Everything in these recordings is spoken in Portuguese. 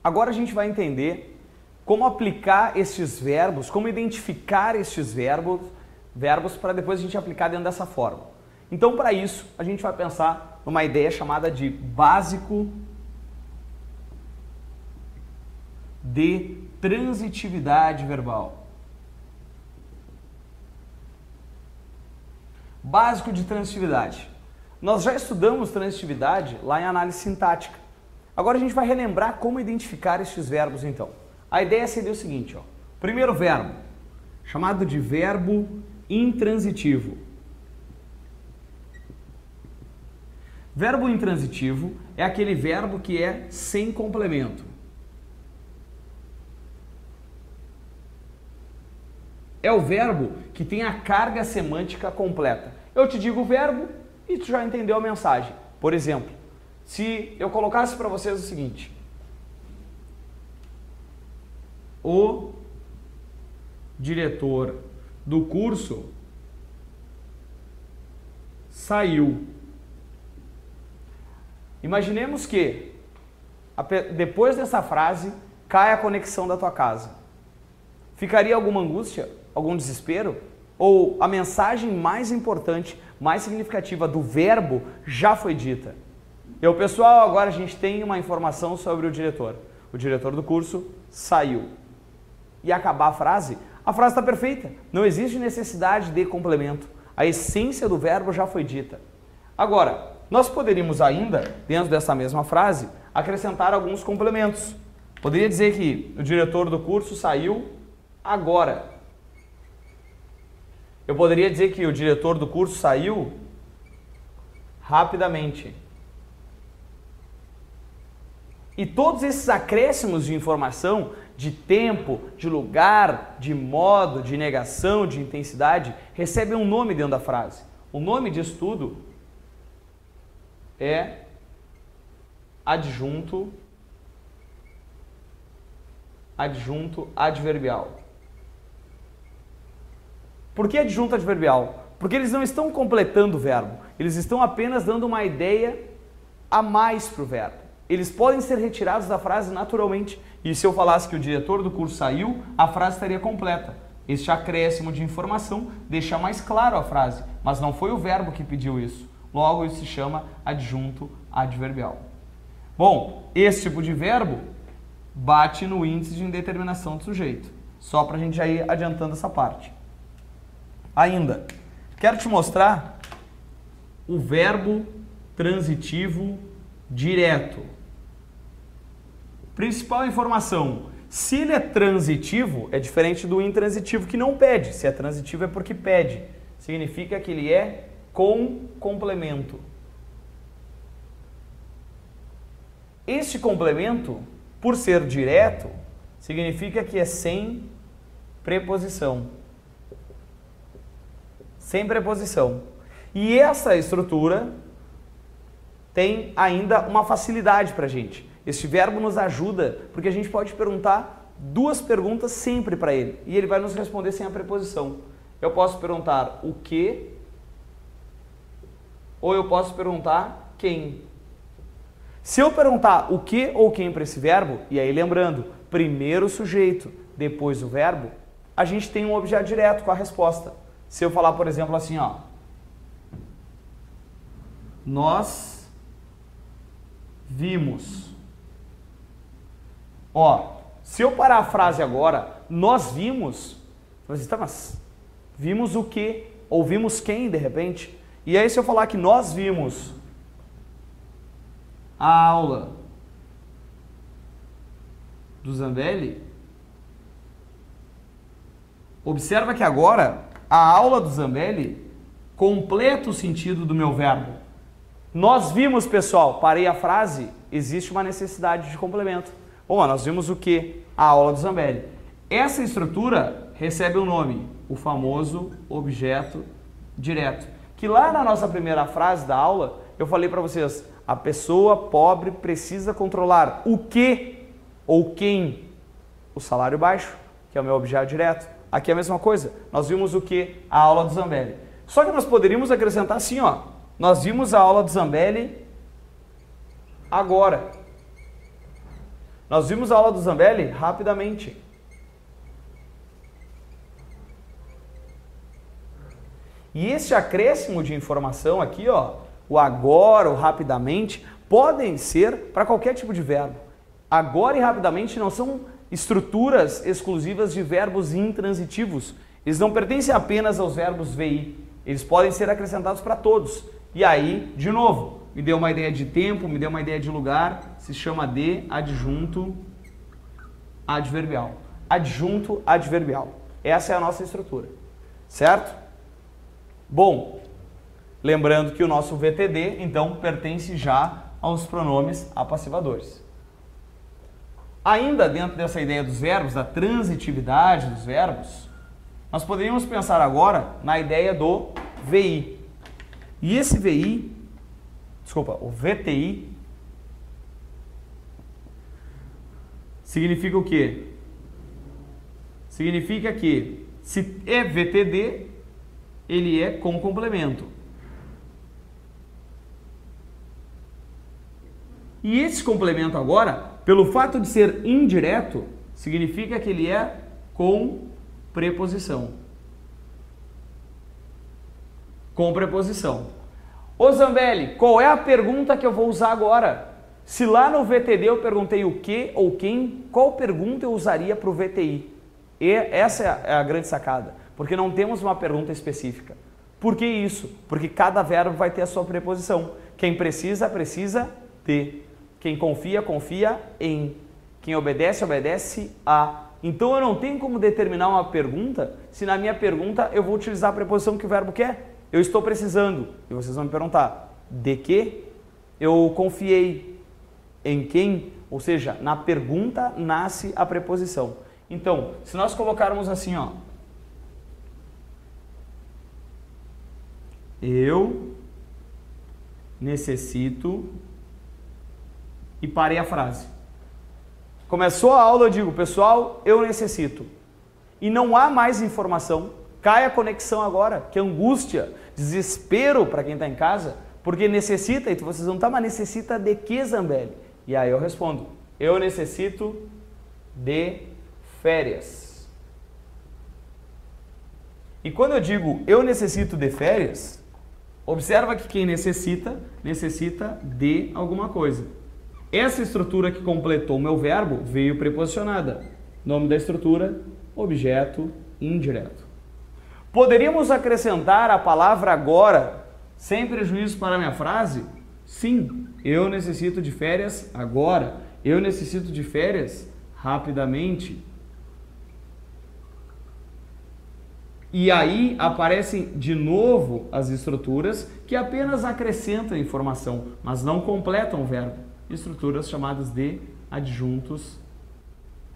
Agora a gente vai entender como aplicar estes verbos, como identificar estes verbos para depois a gente aplicar dentro dessa forma. Então, para isso, a gente vai pensar numa ideia chamada de básico de transitividade verbal. Básico de transitividade. Nós já estudamos transitividade lá em análise sintática. Agora a gente vai relembrar como identificar estes verbos então. A ideia seria o seguinte, ó. Primeiro verbo, chamado de verbo intransitivo. Verbo intransitivo é aquele verbo que é sem complemento. É o verbo que tem a carga semântica completa. Eu te digo o verbo e tu já entendeu a mensagem. Por exemplo, se eu colocasse para vocês o seguinte: o diretor do curso saiu. Imaginemos que depois dessa frase cai a conexão da tua casa. Ficaria alguma angústia? Algum desespero? Ou a mensagem mais importante, mais significativa do verbo já foi dita? Pessoal, agora a gente tem uma informação sobre o diretor. O diretor do curso saiu. E acabar a frase está perfeita. Não existe necessidade de complemento. A essência do verbo já foi dita. Agora, nós poderíamos ainda, dentro dessa mesma frase, acrescentar alguns complementos. Poderia dizer que o diretor do curso saiu agora. Eu poderia dizer que o diretor do curso saiu rapidamente. E todos esses acréscimos de informação, de tempo, de lugar, de modo, de negação, de intensidade, recebem um nome dentro da frase. O nome disso tudo é adjunto adverbial. Por que adjunto adverbial? Porque eles não estão completando o verbo, eles estão apenas dando uma ideia a mais para o verbo. Eles podem ser retirados da frase naturalmente. E se eu falasse que o diretor do curso saiu, a frase estaria completa. Este acréscimo de informação deixa mais claro a frase, mas não foi o verbo que pediu isso. Logo, isso se chama adjunto adverbial. Bom, esse tipo de verbo bate no índice de indeterminação do sujeito. Só para a gente já ir adiantando essa parte. Ainda, quero te mostrar o verbo transitivo direto. Principal informação: se ele é transitivo, é diferente do intransitivo que não pede. Se é transitivo é porque pede. Significa que ele é com complemento. Este complemento, por ser direto, significa que é sem preposição. Sem preposição. E essa estrutura tem ainda uma facilidade para a gente. Este verbo nos ajuda porque a gente pode perguntar duas perguntas sempre para ele e ele vai nos responder sem a preposição. Eu posso perguntar o que ou eu posso perguntar quem. Se eu perguntar o que ou quem para esse verbo, e aí lembrando, primeiro o sujeito, depois o verbo, a gente tem um objeto direto com a resposta. Se eu falar, por exemplo, assim, ó, nós vimos. Ó, se eu parar a frase agora, nós vimos, você tá, mas vimos o quê? Ou vimos quem, de repente? E aí se eu falar que nós vimos a aula do Zambelli, observa que agora a aula do Zambelli completa o sentido do meu verbo. Nós vimos, pessoal, parei a frase, existe uma necessidade de complemento. Bom, nós vimos o que? A aula do Zambelli. Essa estrutura recebe um nome, o famoso objeto direto. Que lá na nossa primeira frase da aula, eu falei para vocês, a pessoa pobre precisa controlar o que ou quem? O salário baixo, que é o meu objeto direto. Aqui é a mesma coisa, nós vimos o que? A aula do Zambelli. Só que nós poderíamos acrescentar assim, ó, nós vimos a aula do Zambelli agora. Nós vimos a aula do Zambelli rapidamente. E esse acréscimo de informação aqui, ó, o agora, o rapidamente, podem ser para qualquer tipo de verbo. Agora e rapidamente não são estruturas exclusivas de verbos intransitivos. Eles não pertencem apenas aos verbos VI. Eles podem ser acrescentados para todos. E aí, de novo, me deu uma ideia de tempo, me deu uma ideia de lugar, se chama de adjunto adverbial. Adjunto adverbial. Essa é a nossa estrutura. Certo? Bom, lembrando que o nosso VTD, então, pertence já aos pronomes apassivadores. Ainda dentro dessa ideia dos verbos, da transitividade dos verbos, nós poderíamos pensar agora na ideia do VI. E esse o VTI, significa o quê? Significa que se é VTD, ele é com complemento. E esse complemento agora, pelo fato de ser indireto, significa que ele é com preposição. Com preposição. Ô Zambelli, qual é a pergunta que eu vou usar agora? Se lá no VTD eu perguntei o que ou quem, qual pergunta eu usaria para o VTI? E essa é a grande sacada, porque não temos uma pergunta específica. Por que isso? Porque cada verbo vai ter a sua preposição. Quem precisa, precisa de. Quem confia, confia em. Quem obedece, obedece a. Então eu não tenho como determinar uma pergunta se na minha pergunta eu vou utilizar a preposição que o verbo quer. Eu estou precisando. E vocês vão me perguntar, de que? Eu confiei em quem? Ou seja, na pergunta nasce a preposição. Então, se nós colocarmos assim, ó. Eu necessito e parei a frase. Começou a aula, eu digo, pessoal, eu necessito. E não há mais informação. Cai a conexão agora. Que angústia, desespero para quem está em casa, porque necessita, e vocês vão estar, mas necessita de que, Zambelli? E aí eu respondo, eu necessito de férias. E quando eu digo eu necessito de férias, observa que quem necessita de alguma coisa. Essa estrutura que completou o meu verbo veio preposicionada. Nome da estrutura, objeto indireto. Poderíamos acrescentar a palavra agora, sem prejuízo para a minha frase? Sim, eu necessito de férias agora. Eu necessito de férias rapidamente. E aí aparecem de novo as estruturas que apenas acrescentam informação, mas não completam o verbo. Estruturas chamadas de adjuntos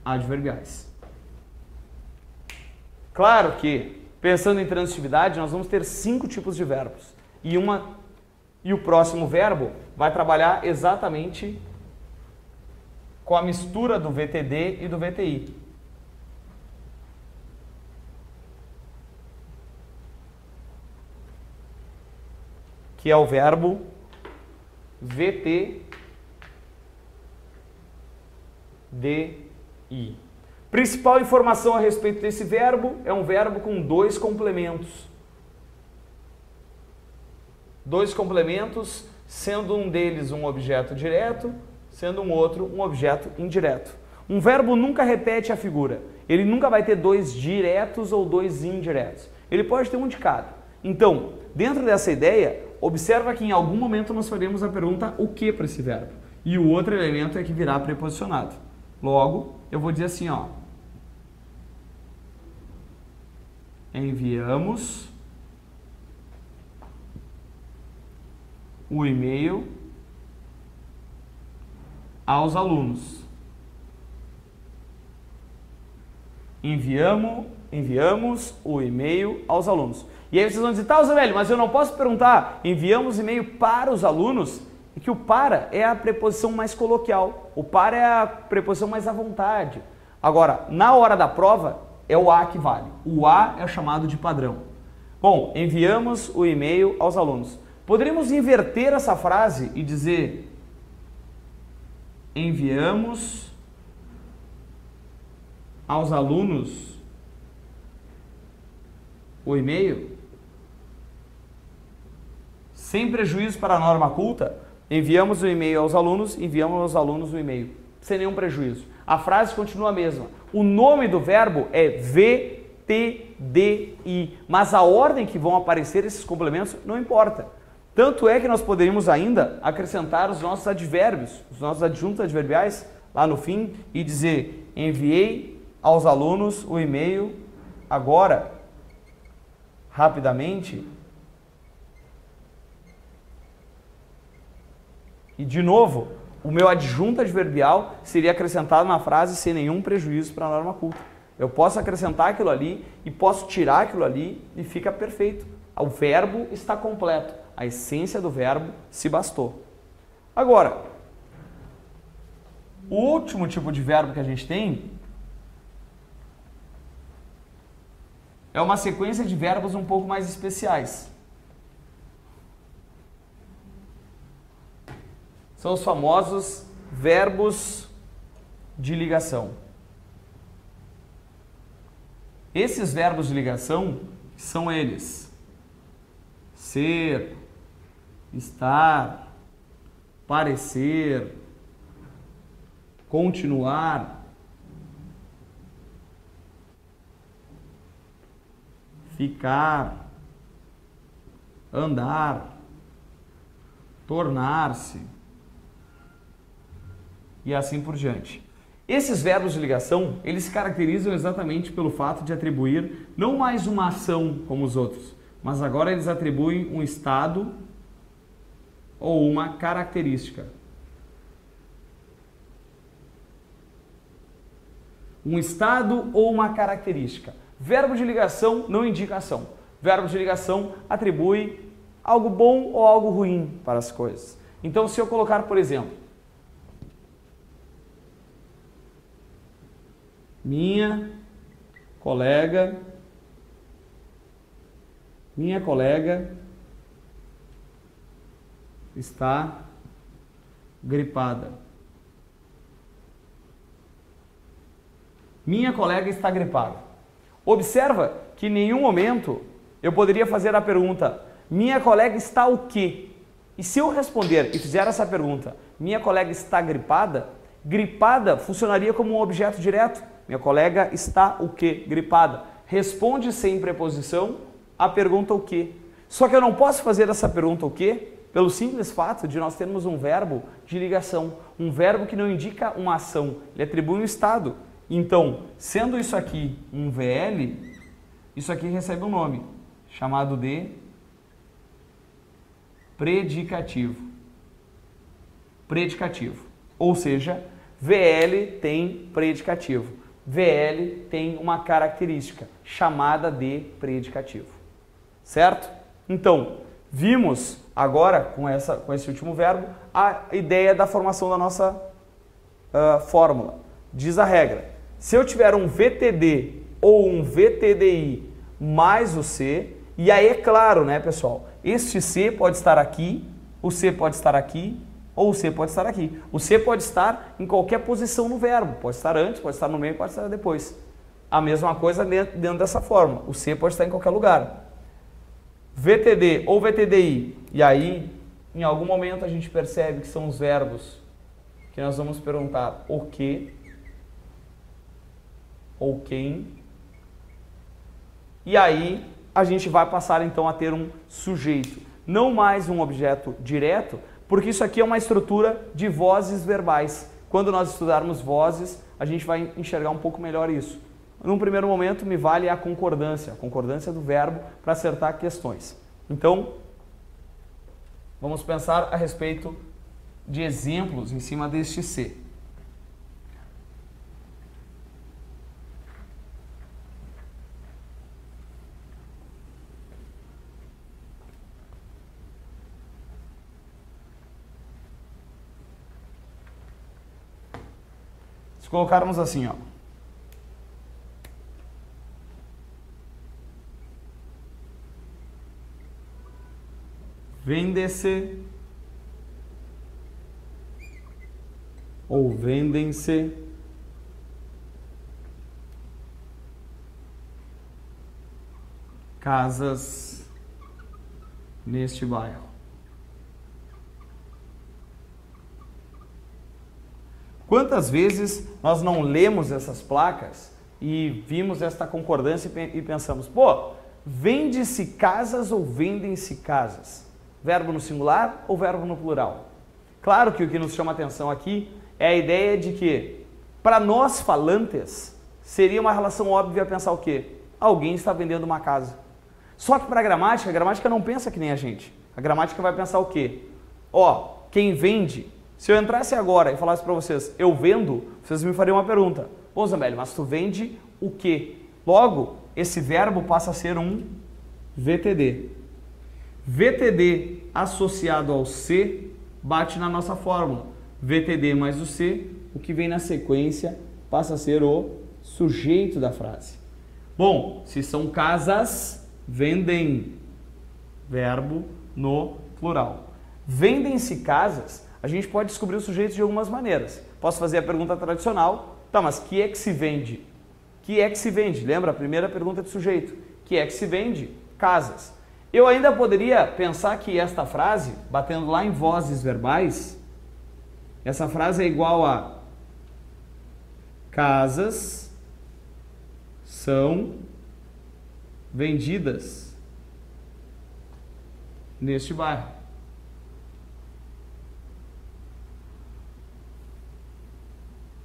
adverbiais. Claro que, pensando em transitividade, nós vamos ter 5 tipos de verbos. E o próximo verbo vai trabalhar exatamente com a mistura do VTD e do VTI. Que é o verbo VTDI. Principal informação a respeito desse verbo é um verbo com 2 complementos. 2 complementos, sendo um deles um objeto direto, sendo um outro um objeto indireto. Um verbo nunca repete a figura. Ele nunca vai ter 2 diretos ou 2 indiretos. Ele pode ter um de cada. Então, dentro dessa ideia, observa que em algum momento nós faremos a pergunta o que para esse verbo. E o outro elemento é que virá preposicionado. Logo, eu vou dizer assim, ó. Enviamos o e-mail aos alunos. Enviamos o e-mail aos alunos. E aí vocês vão dizer, tá, Zambelli, mas eu não posso perguntar, enviamos e-mail para os alunos? É que o para é a preposição mais coloquial. O para é a preposição mais à vontade. Agora, na hora da prova, é o a que vale. O a é chamado de padrão. Bom, enviamos o e-mail aos alunos. Poderíamos inverter essa frase e dizer enviamos aos alunos o e-mail, sem prejuízo para a norma culta, enviamos o e-mail aos alunos, enviamos aos alunos o e-mail, sem nenhum prejuízo. A frase continua a mesma. O nome do verbo é VTDI, mas a ordem que vão aparecer esses complementos não importa. Tanto é que nós poderíamos ainda acrescentar os nossos advérbios, os nossos adjuntos adverbiais lá no fim e dizer: enviei aos alunos o e-mail agora, rapidamente. E de novo, o meu adjunto adverbial seria acrescentado na frase sem nenhum prejuízo para a norma culta. Eu posso acrescentar aquilo ali e posso tirar aquilo ali e fica perfeito. O verbo está completo. A essência do verbo se bastou. Agora, o último tipo de verbo que a gente tem é uma sequência de verbos um pouco mais especiais. São os famosos verbos de ligação. Esses verbos de ligação são eles: ser, estar, parecer, continuar, ficar, andar, tornar-se e assim por diante. Esses verbos de ligação, eles se caracterizam exatamente pelo fato de atribuir não mais uma ação como os outros, mas agora eles atribuem um estado ou uma característica. Um estado ou uma característica. Verbo de ligação não indica ação. Verbo de ligação atribui algo bom ou algo ruim para as coisas. Então, se eu colocar, por exemplo, minha colega está gripada. Minha colega está gripada. Observa que em nenhum momento eu poderia fazer a pergunta: minha colega está o quê? E se eu responder e fizer essa pergunta, minha colega está gripada, gripada funcionaria como um objeto direto. Minha colega está o quê? Gripada. Responde sem preposição a pergunta o quê. Só que eu não posso fazer essa pergunta o quê pelo simples fato de nós termos um verbo de ligação, um verbo que não indica uma ação, ele atribui um estado. Então, sendo isso aqui um VL, isso aqui recebe um nome, chamado de predicativo. Predicativo. Ou seja, VL tem predicativo. VL tem uma característica chamada de predicativo. Certo? Então, vimos agora, com esse último verbo, a ideia da formação da nossa fórmula. Diz a regra: se eu tiver um VTD ou um VTDI mais o C, e aí é claro, né, pessoal, este C pode estar aqui, o C pode estar aqui, ou o C pode estar aqui. O C pode estar em qualquer posição no verbo, pode estar antes, pode estar no meio, pode estar depois. A mesma coisa dentro dessa forma, o C pode estar em qualquer lugar. VTD ou VTDI, e aí em algum momento a gente percebe que são os verbos que nós vamos perguntar o que, ou quem, e aí a gente vai passar então a ter um sujeito, não mais um objeto direto, porque isso aqui é uma estrutura de vozes verbais. Quando nós estudarmos vozes, a gente vai enxergar um pouco melhor isso. Num primeiro momento, me vale a concordância do verbo para acertar questões. Então, vamos pensar a respeito de exemplos em cima deste C. Se colocarmos assim, ó. Vende-se ou vendem-se casas neste bairro. Quantas vezes nós não lemos essas placas e vimos esta concordância e pensamos, pô, vende-se casas ou vendem-se casas? Verbo no singular ou verbo no plural? Claro que o que nos chama a atenção aqui é a ideia de que, para nós falantes, seria uma relação óbvia pensar o quê? Alguém está vendendo uma casa. Só que para a gramática não pensa que nem a gente. A gramática vai pensar o quê? Ó, quem vende, se eu entrasse agora e falasse para vocês, eu vendo, vocês me fariam uma pergunta. Pô, Zambelli, mas tu vende o quê? Logo, esse verbo passa a ser um VTD. VTD associado ao C bate na nossa fórmula. VTD mais o C, o que vem na sequência passa a ser o sujeito da frase. Bom, se são casas, vendem. Verbo no plural. Vendem-se casas, a gente pode descobrir o sujeito de algumas maneiras. Posso fazer a pergunta tradicional, tá, mas que é que se vende? Que é que se vende? Lembra a primeira pergunta de sujeito? Que é que se vende? Casas. Eu ainda poderia pensar que esta frase, batendo lá em vozes verbais, essa frase é igual a casas são vendidas neste bairro.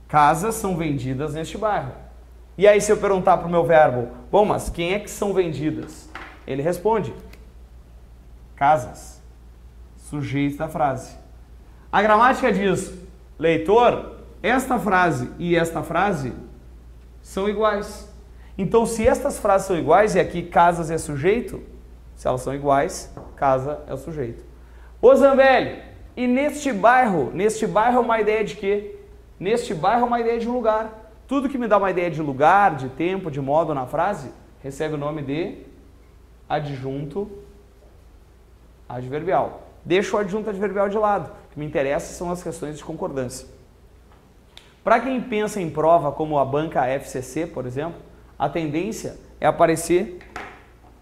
Casas são vendidas neste bairro. E aí se eu perguntar para o meu verbo, bom, mas quem é que são vendidas? Ele responde, casas, sujeito da frase. A gramática diz, leitor, esta frase e esta frase são iguais. Então, se estas frases são iguais, e aqui casas é sujeito, se elas são iguais, casa é o sujeito. Ô Zambelli, e neste bairro é uma ideia de quê? Neste bairro é uma ideia de lugar. Tudo que me dá uma ideia de lugar, de tempo, de modo na frase, recebe o nome de adjunto adverbial. Deixa o adjunto adverbial de lado. O que me interessa são as questões de concordância. Para quem pensa em prova como a banca FCC, por exemplo, a tendência é aparecer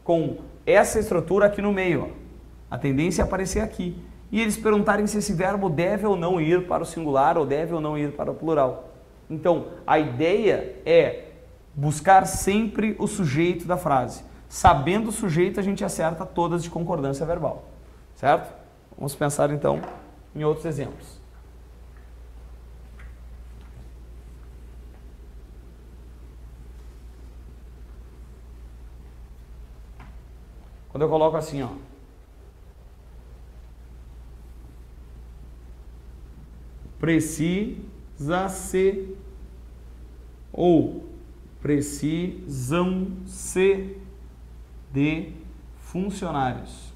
com essa estrutura aqui no meio. Ó. A tendência é aparecer aqui. E eles perguntarem se esse verbo deve ou não ir para o singular ou deve ou não ir para o plural. Então, a ideia é buscar sempre o sujeito da frase. Sabendo o sujeito, a gente acerta todas de concordância verbal. Certo? Vamos pensar então em outros exemplos. Quando eu coloco assim, ó. Precisa-se ou precisam-se de funcionários.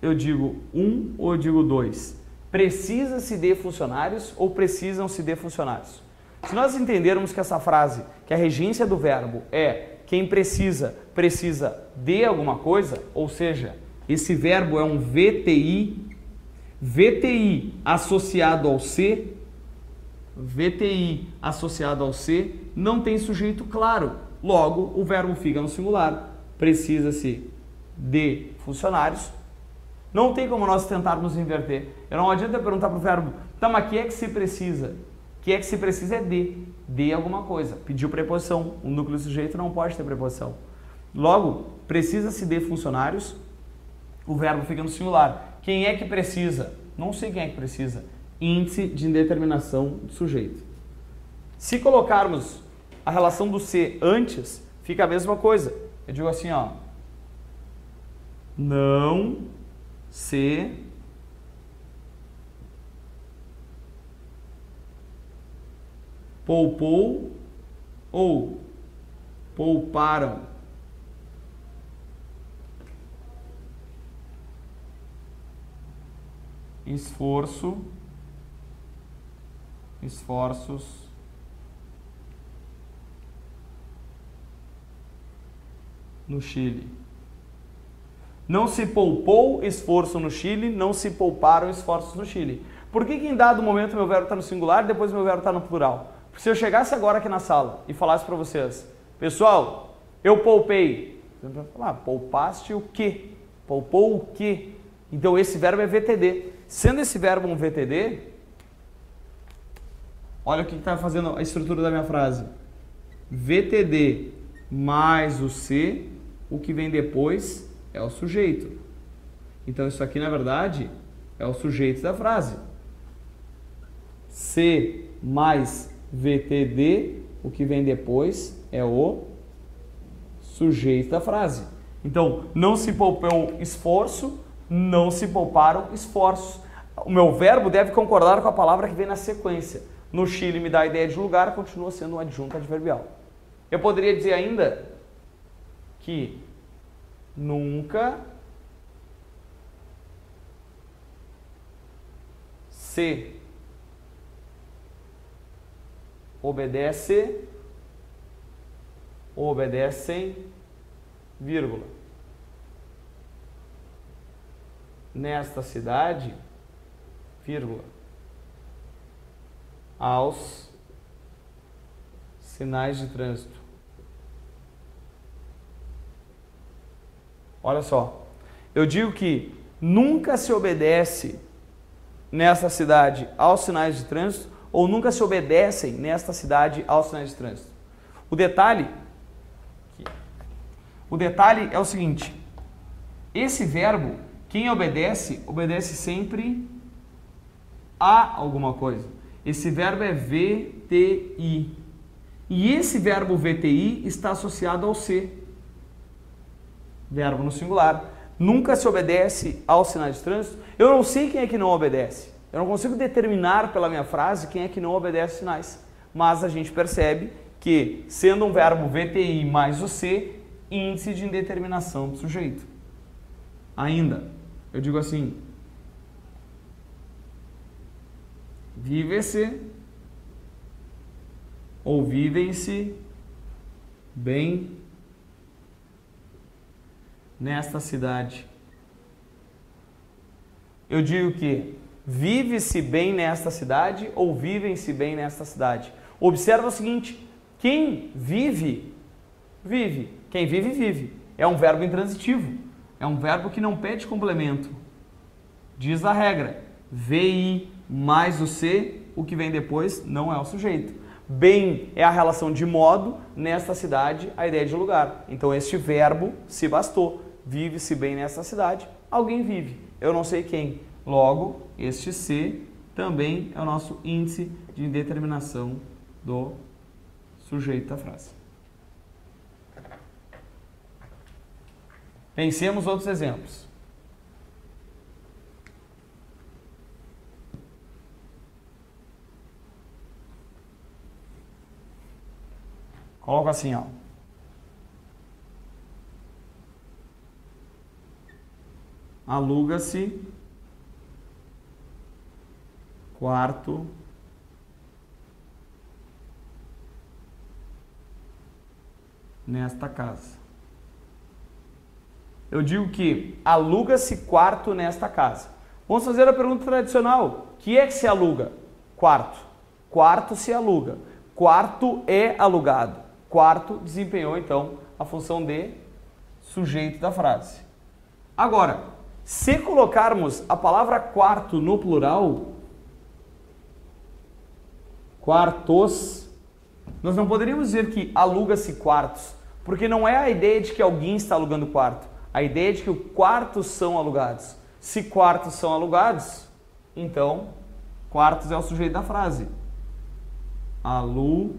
Eu digo um ou eu digo dois? Precisa-se de funcionários ou precisam-se de funcionários? Se nós entendermos que essa frase, que a regência do verbo é quem precisa, precisa de alguma coisa, ou seja, esse verbo é um VTI, VTI associado ao C, VTI associado ao C, não tem sujeito claro. Logo, o verbo fica no singular. Precisa-se de funcionários. Não tem como nós tentarmos inverter. Eu não adianta perguntar para o verbo, tá, mas que é que se precisa? Que é que se precisa é de alguma coisa. Pediu preposição. O núcleo do sujeito não pode ter preposição. Logo, precisa-se de funcionários. O verbo fica no singular. Quem é que precisa? Não sei quem é que precisa. Índice de indeterminação do sujeito. Se colocarmos a relação do se antes, fica a mesma coisa. Eu digo assim, ó. Não se poupou ou pouparam esforços no Chile. Não se poupou esforço no Chile, não se pouparam esforços no Chile. Por que em dado momento meu verbo está no singular e depois meu verbo está no plural? Se eu chegasse agora aqui na sala e falasse para vocês, pessoal, eu poupei. Você vai falar, poupaste o quê? Poupou o quê? Então esse verbo é VTD. Sendo esse verbo um VTD, olha o que está fazendo a estrutura da minha frase. VTD mais o C, o que vem depois é o sujeito. Então isso aqui, na verdade, é o sujeito da frase. C mais VTD, o que vem depois é o sujeito da frase. Então, não se poupou esforço, não se pouparam esforços. O meu verbo deve concordar com a palavra que vem na sequência. No Chile me dá a ideia de lugar, continua sendo um adjunto adverbial. Eu poderia dizer ainda que nunca se obedecem, vírgula. Nesta cidade, vírgula, aos sinais de trânsito. Olha só, eu digo que nunca se obedece nesta cidade aos sinais de trânsito ou nunca se obedecem nesta cidade aos sinais de trânsito. O detalhe é o seguinte, esse verbo, quem obedece, obedece sempre a alguma coisa. Esse verbo é VTI. E esse verbo VTI está associado ao C. Verbo no singular. Nunca se obedece aos sinais de trânsito. Eu não sei quem é que não obedece. Eu não consigo determinar pela minha frase quem é que não obedece sinais. Mas a gente percebe que, sendo um verbo VTI mais o C, índice de indeterminação do sujeito. Ainda, eu digo assim, vive-se ou vivem-se bem nesta cidade. Eu digo que vive-se bem nesta cidade ou vivem-se bem nesta cidade. Observa o seguinte, quem vive, vive. Quem vive, vive. É um verbo intransitivo. É um verbo que não pede complemento. Diz a regra, VI mais o C, o que vem depois não é o sujeito. Bem é a relação de modo, nesta cidade a ideia de lugar. Então este verbo se bastou. Vive-se bem nesta cidade, alguém vive. Eu não sei quem. Logo, este C também é o nosso índice de indeterminação do sujeito da frase. Pensemos outros exemplos. Coloca assim, ó. Aluga-se quarto nesta casa. Eu digo que aluga-se quarto nesta casa. Vamos fazer a pergunta tradicional. O que é que se aluga? Quarto. Quarto se aluga. Quarto é alugado. Quarto desempenhou, então, a função de sujeito da frase. Agora, se colocarmos a palavra quarto no plural, quartos, nós não poderíamos dizer que aluga-se quartos, porque não é a ideia de que alguém está alugando quarto. A ideia é de que os quartos são alugados. Se quartos são alugados, então quartos é o sujeito da frase. Alugam-se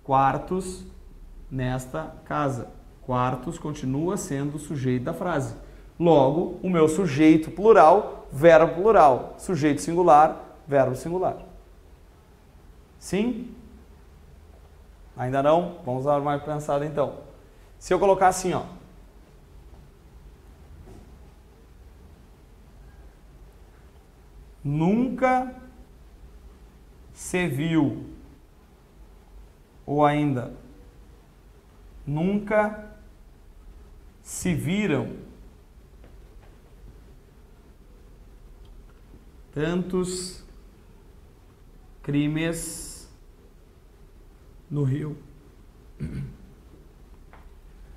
quartos nesta casa. Quartos continua sendo o sujeito da frase. Logo, o meu sujeito plural, verbo plural. Sujeito singular, verbo singular. Sim? Ainda não? Vamos dar mais pensada então. Se eu colocar assim, ó. Nunca se viu, ou ainda, nunca se viram tantos Crimes no Rio.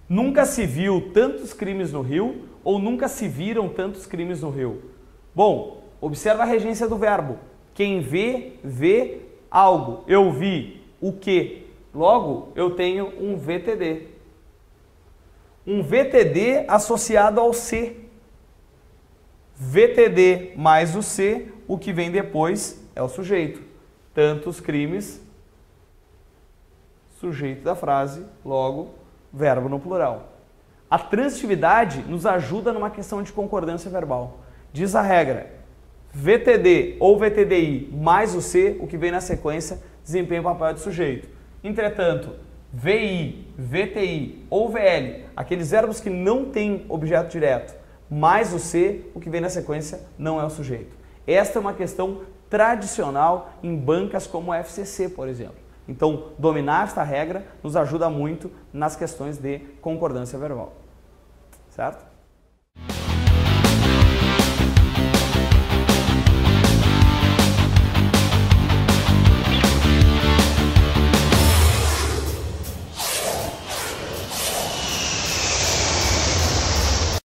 Nunca se viu tantos crimes no Rio ou nunca se viram tantos crimes no Rio? Bom, observa a regência do verbo. Quem vê, vê algo. Eu vi o quê? Logo, eu tenho um VTD. Um VTD associado ao C. VTD mais o C, o que vem depois é o sujeito. Tantos crimes, sujeito da frase, logo, verbo no plural. A transitividade nos ajuda numa questão de concordância verbal. Diz a regra, VTD ou VTDI mais o C, o que vem na sequência, desempenha o papel de sujeito. Entretanto, VI, VTI ou VL, aqueles verbos que não têm objeto direto, mais o C, o que vem na sequência, não é o sujeito. Esta é uma questão tradicional em bancas como a FCC, por exemplo. Então, dominar esta regra nos ajuda muito nas questões de concordância verbal. Certo?